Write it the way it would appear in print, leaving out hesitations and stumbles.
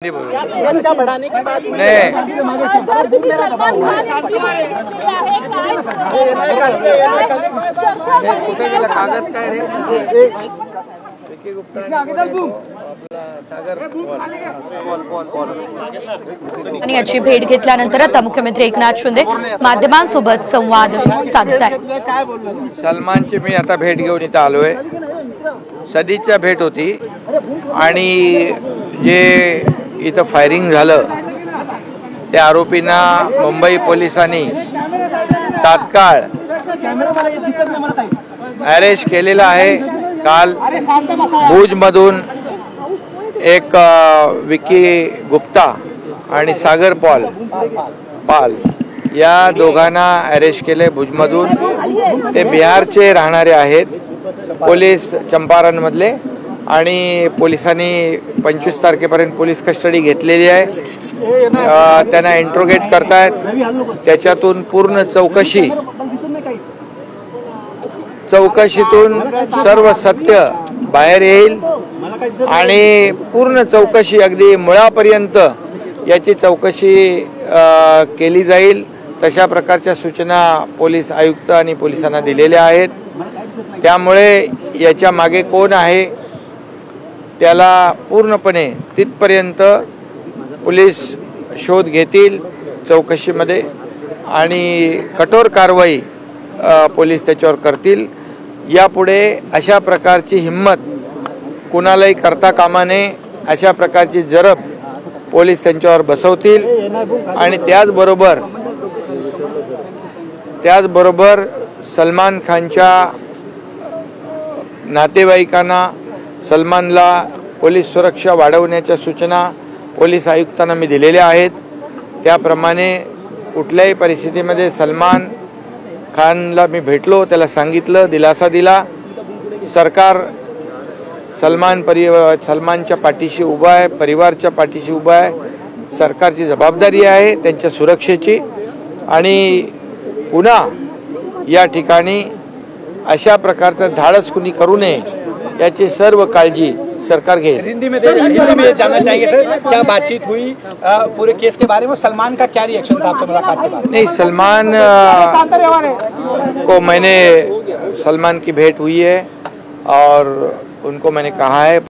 संख्या बढ़ाने की बात कागज काय रे आणि याची भेट घेतल्यानंतर आता मुख्यमंत्री एकनाथ शिंदे माध्यमांसोबत संवाद साधत आहेत। सलमानची मी आता भेट घेऊन इथं आलोय। सदिच्छा भेट होती आणि जे इथं फायरिंग झालं त्या आरोपींना मुंबई पोलिसांनी तात्काळ अरेस्ट केलेला आहे। काल भुजमधून एक विकी गुप्ता आणि सागर पाल या दोघांना अरेस्ट केले भुजमधून। ते बिहारचे राहणारे आहेत, पोलीस चंपारण मधले, आणि पोलिसांनी 25 तारखेपर्यंत पोलीस कस्टडी घेतलेली आहे। त्यांना इंट्रोगेट करतायत, त्याच्यातून पूर्ण चौकशीतून सर्व सत्य बाहेर येईल आणि पूर्ण चौकशी अगदी मुळापर्यंत याची चौकशी केली जाईल। तशा प्रकारच्या सूचना पोलीस आयुक्त आणि पोलिसांना दिलेल्या आहेत। त्यामुळे याच्या मागे कोण आहे त्याला पूर्णपणे तिथपर्यंत पोलीस शोध घेतील चौकशीमध्ये आणि कठोर कारवाई पोलीस त्याच्यावर करतील। यापुढे अशा प्रकारची हिम्मत कुणालाही करता कामा नये, अशा प्रकारची जरब पोलीस त्यांच्यावर बसवतील। आणि त्याचबरोबर सलमान खानच्या नातेवाईकांना सलमानला पोलीस सुरक्षा वाढवण्याच्या सूचना पोलीस आयुक्तांना मी दिलेल्या आहेत। त्याप्रमाणे कुठल्याही परिस्थितीमध्ये सलमान खानला मी भेटलो, त्याला सांगितलं, दिलासा दिला। सरकार सलमानच्या पाठीशी उभा आहे, परिवाराच्या पाठीशी उभा आहे। सरकारची जबाबदारी आहे त्यांच्या सुरक्षेची आणि पुन्हा या ठिकाणी अशा प्रकारचं धाडस कुणी करू नये याची सर्व काळजी सरकार घेईल। हिंदी में जानना चाहेंगे सर, क्या बातचीत हुई पूरे केस के बारे में? सलमान का क्या रिएक्शन था आपसे मुलाकात के बाद? नहीं, सलमान की भेंट हुई है और उनको मैंने कहा है